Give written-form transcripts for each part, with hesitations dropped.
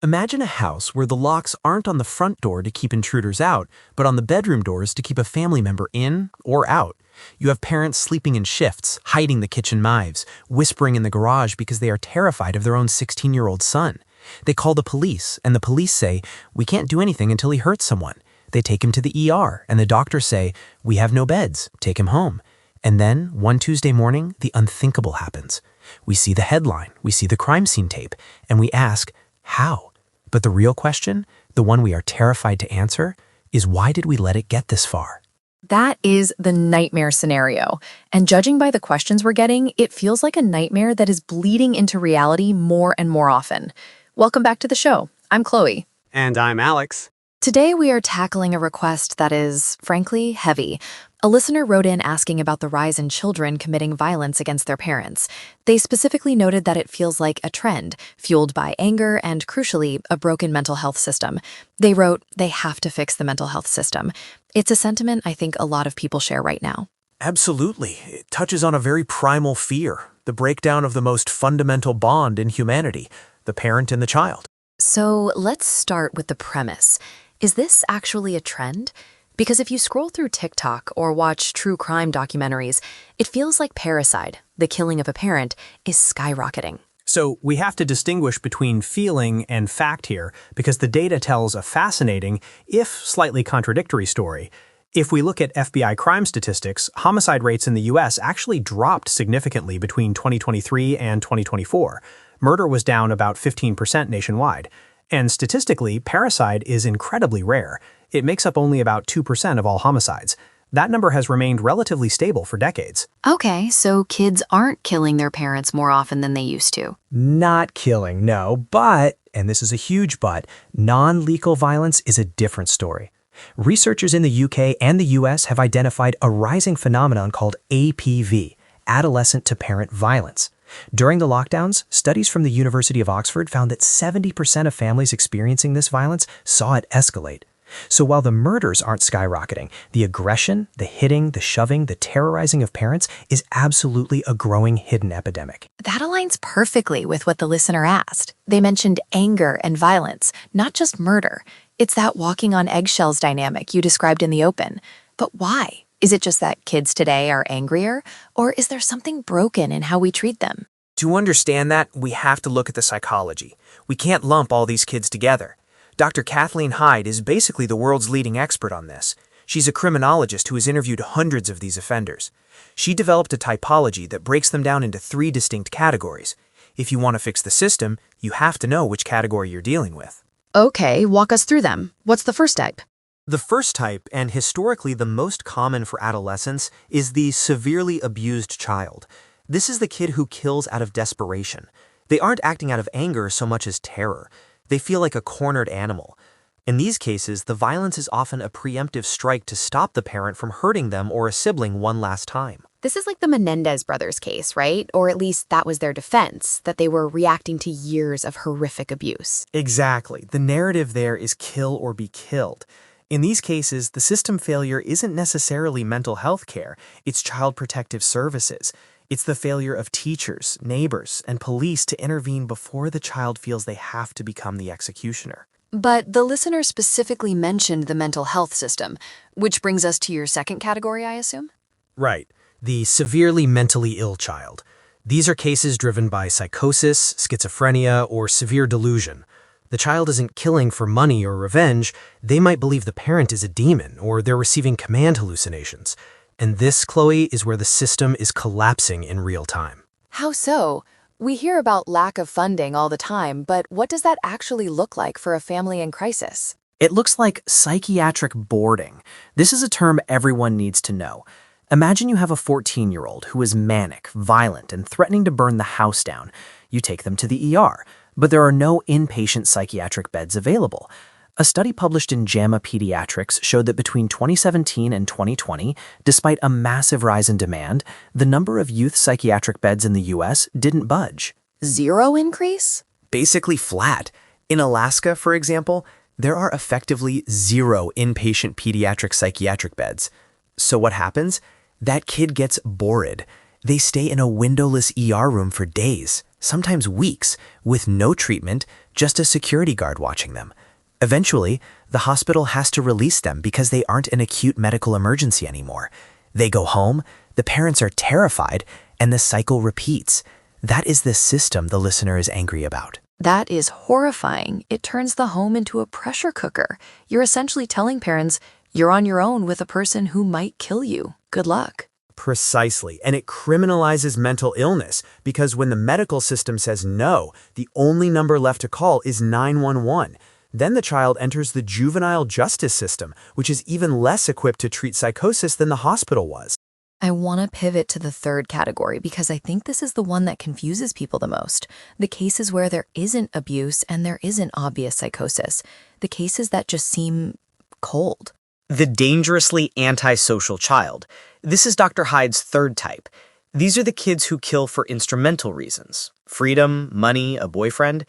Imagine a house where the locks aren't on the front door to keep intruders out, but on the bedroom doors to keep a family member in or out. You have parents sleeping in shifts, hiding the kitchen knives, whispering in the garage because they are terrified of their own 16-year-old son. They call the police, and the police say, "We can't do anything until he hurts someone." They take him to the ER, and the doctors say, "We have no beds, take him home." And then, one Tuesday morning, the unthinkable happens. We see the headline, we see the crime scene tape, and we ask, how? But the real question, the one we are terrified to answer, is why did we let it get this far? That is the nightmare scenario. And judging by the questions we're getting, it feels like a nightmare that is bleeding into reality more and more often. Welcome back to the show. I'm Chloe. And I'm Alex. Today we are tackling a request that is, frankly, heavy. A listener wrote in asking about the rise in children committing violence against their parents. They specifically noted that it feels like a trend, fueled by anger and, crucially, a broken mental health system. They wrote, they have to fix the mental health system. It's a sentiment I think a lot of people share right now. Absolutely. It touches on a very primal fear, the breakdown of the most fundamental bond in humanity, the parent and the child. So let's start with the premise. Is this actually a trend? Because if you scroll through TikTok or watch true crime documentaries, it feels like parricide, the killing of a parent, is skyrocketing. So we have to distinguish between feeling and fact here, because the data tells a fascinating, if slightly contradictory story. If we look at FBI crime statistics, homicide rates in the US actually dropped significantly between 2023 and 2024. Murder was down about 15% nationwide. And statistically, parricide is incredibly rare. It makes up only about 2% of all homicides. That number has remained relatively stable for decades. Okay, so kids aren't killing their parents more often than they used to. Not killing, no, but, and this is a huge but, non-lethal violence is a different story. Researchers in the UK and the US have identified a rising phenomenon called APV, adolescent-to-parent violence. During the lockdowns, studies from the University of Oxford found that 70% of families experiencing this violence saw it escalate. So while the murders aren't skyrocketing, the aggression, the hitting, the shoving, the terrorizing of parents is absolutely a growing hidden epidemic. That aligns perfectly with what the listener asked. They mentioned anger and violence, not just murder. It's that walking on eggshells dynamic you described in the open. But why? Is it just that kids today are angrier, or is there something broken in how we treat them? To understand that, we have to look at the psychology. We can't lump all these kids together. Dr. Kathleen Hyde is basically the world's leading expert on this. She's a criminologist who has interviewed hundreds of these offenders. She developed a typology that breaks them down into 3 distinct categories. If you want to fix the system, you have to know which category you're dealing with. Okay, walk us through them. What's the first type? The first type, and historically the most common for adolescents, is the severely abused child. This is the kid who kills out of desperation. They aren't acting out of anger so much as terror. They feel like a cornered animal. In these cases, the violence is often a preemptive strike to stop the parent from hurting them or a sibling one last time. This is like the Menendez brothers case, right? Or at least that was their defense, that they were reacting to years of horrific abuse. Exactly. The narrative there is kill or be killed. In these cases, the system failure isn't necessarily mental health care, it's child protective services. It's the failure of teachers, neighbors, and police to intervene before the child feels they have to become the executioner. But the listener specifically mentioned the mental health system, which brings us to your second category, I assume? Right. The severely mentally ill child. These are cases driven by psychosis, schizophrenia, or severe delusion. The child isn't killing for money or revenge. They might believe the parent is a demon, or they're receiving command hallucinations. And this, Chloe, is where the system is collapsing in real time. How so? We hear about lack of funding all the time, but what does that actually look like for a family in crisis? It looks like psychiatric boarding. This is a term everyone needs to know. Imagine you have a 14-year-old who is manic, violent, and threatening to burn the house down. You take them to the ER, but there are no inpatient psychiatric beds available. A study published in JAMA Pediatrics showed that between 2017 and 2020, despite a massive rise in demand, the number of youth psychiatric beds in the US didn't budge. 0 increase? Basically flat. In Alaska, for example, there are effectively 0 inpatient pediatric psychiatric beds. So what happens? That kid gets bored. They stay in a windowless ER room for days. sometimes weeks, with no treatment, just a security guard watching them. Eventually, the hospital has to release them because they aren't an acute medical emergency anymore. They go home, the parents are terrified, and the cycle repeats. That is the system the listener is angry about. That is horrifying. It turns the home into a pressure cooker. You're essentially telling parents, you're on your own with a person who might kill you. Good luck. Precisely, and it criminalizes mental illness because when the medical system says no, the only number left to call is 911. Then the child enters the juvenile justice system, which is even less equipped to treat psychosis than the hospital was. I want to pivot to the third category because I think this is the one that confuses people the most. The cases where there isn't abuse and there isn't obvious psychosis. The cases that just seem cold. The dangerously antisocial child. This is Dr. Hyde's third type. These are the kids who kill for instrumental reasons. Freedom, money, a boyfriend.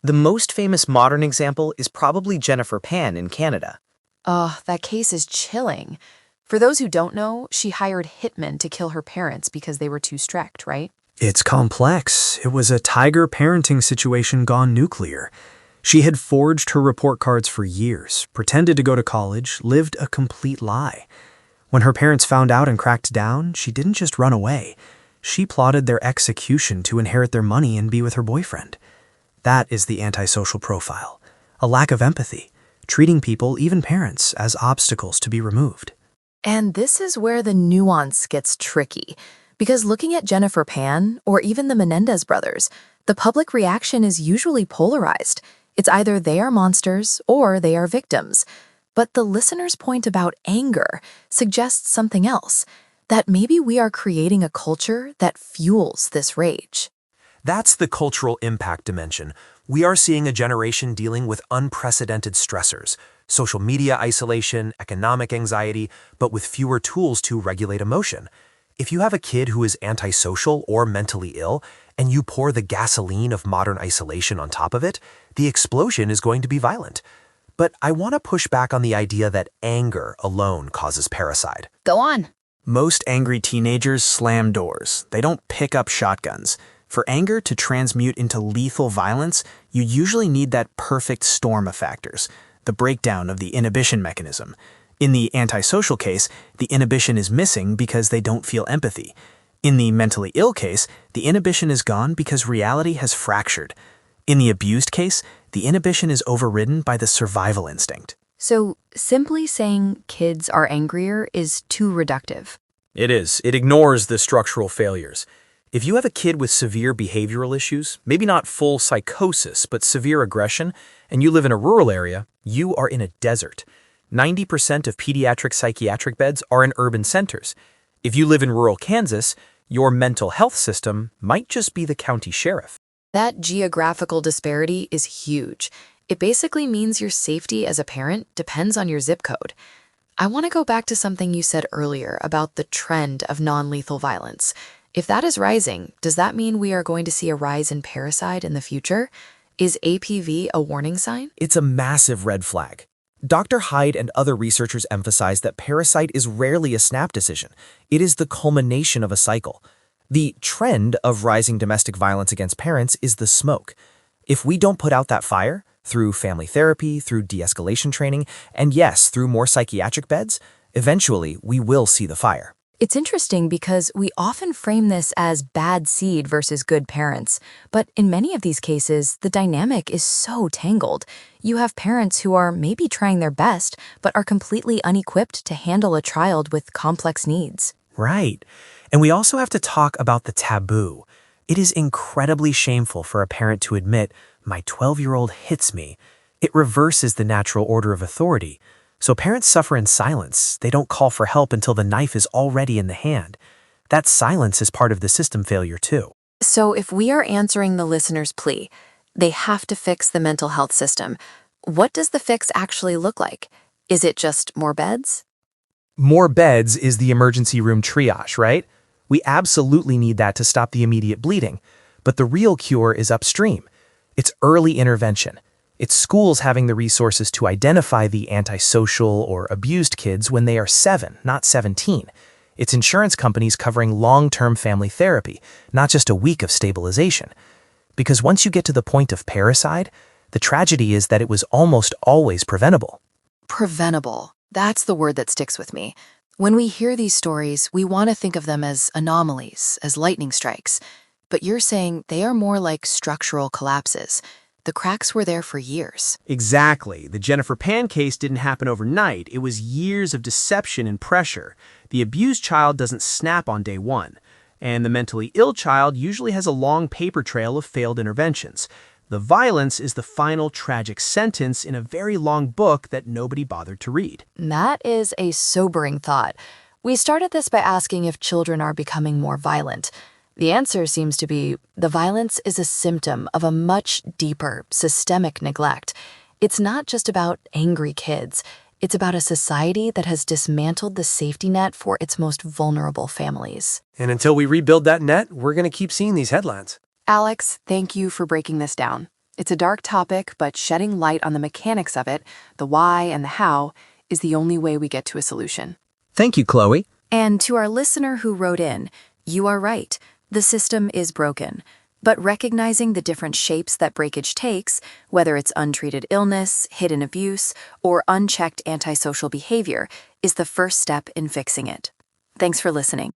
The most famous modern example is probably Jennifer Pan in Canada. Oh, that case is chilling. For those who don't know, she hired hitmen to kill her parents because they were too strict, right? It's complex. It was a tiger parenting situation gone nuclear. She had forged her report cards for years, pretended to go to college, lived a complete lie. When her parents found out and cracked down, she didn't just run away. She plotted their execution to inherit their money and be with her boyfriend. That is the antisocial profile. A lack of empathy, treating people, even parents, as obstacles to be removed. And this is where the nuance gets tricky. Because looking at Jennifer Pan, or even the Menendez brothers, the public reaction is usually polarized. It's either they are monsters or they are victims. But the listener's point about anger suggests something else, that maybe we are creating a culture that fuels this rage. That's the cultural impact dimension. We are seeing a generation dealing with unprecedented stressors, social media isolation, economic anxiety, but with fewer tools to regulate emotion. If you have a kid who is antisocial or mentally ill, and you pour the gasoline of modern isolation on top of it, the explosion is going to be violent. But I want to push back on the idea that anger alone causes parricide. Go on. Most angry teenagers slam doors. They don't pick up shotguns. For anger to transmute into lethal violence, you usually need that perfect storm of factors, the breakdown of the inhibition mechanism. In the antisocial case, the inhibition is missing because they don't feel empathy. In the mentally ill case, the inhibition is gone because reality has fractured. In the abused case, the inhibition is overridden by the survival instinct. So simply saying kids are angrier is too reductive. It is. It ignores the structural failures. If you have a kid with severe behavioral issues, maybe not full psychosis, but severe aggression, and you live in a rural area, you are in a desert. 90% of pediatric psychiatric beds are in urban centers. If you live in rural Kansas, your mental health system might just be the county sheriff. That geographical disparity is huge. It basically means your safety as a parent depends on your zip code. I want to go back to something you said earlier about the trend of non-lethal violence. If that is rising, does that mean we are going to see a rise in parricide in the future? Is APV a warning sign? It's a massive red flag. Dr. Hyde and other researchers emphasize that parricide is rarely a snap decision. It is the culmination of a cycle. The trend of rising domestic violence against parents is the smoke. If we don't put out that fire, through family therapy, through de-escalation training, and yes, through more psychiatric beds, eventually we will see the fire. It's interesting because we often frame this as bad seed versus good parents, but in many of these cases, the dynamic is so tangled. You have parents who are maybe trying their best, but are completely unequipped to handle a child with complex needs. Right. And we also have to talk about the taboo. It is incredibly shameful for a parent to admit, my 12-year-old hits me. It reverses the natural order of authority. So parents suffer in silence. They don't call for help until the knife is already in the hand. That silence is part of the system failure too. So if we are answering the listener's plea, they have to fix the mental health system. What does the fix actually look like? Is it just more beds? More beds is the emergency room triage, right? We absolutely need that to stop the immediate bleeding. But the real cure is upstream. It's early intervention. It's schools having the resources to identify the antisocial or abused kids when they are 7, not 17. It's insurance companies covering long-term family therapy, not just a week of stabilization. because once you get to the point of parricide, the tragedy is that it was almost always preventable. Preventable. That's the word that sticks with me. When we hear these stories, we want to think of them as anomalies, as lightning strikes. But you're saying they are more like structural collapses. The cracks were there for years. Exactly. The Jennifer Pan case didn't happen overnight. It was years of deception and pressure. The abused child doesn't snap on day one. And the mentally ill child usually has a long paper trail of failed interventions. The violence is the final tragic sentence in a very long book that nobody bothered to read. That is a sobering thought. We started this by asking if children are becoming more violent. The answer seems to be the violence is a symptom of a much deeper, systemic neglect. It's not just about angry kids. It's about a society that has dismantled the safety net for its most vulnerable families. And until we rebuild that net, we're going to keep seeing these headlines. Alex, thank you for breaking this down. It's a dark topic, but shedding light on the mechanics of it, the why and the how, is the only way we get to a solution. Thank you, Chloe. And to our listener who wrote in, you are right. The system is broken. But recognizing the different shapes that breakage takes, whether it's untreated illness, hidden abuse, or unchecked antisocial behavior, is the first step in fixing it. Thanks for listening.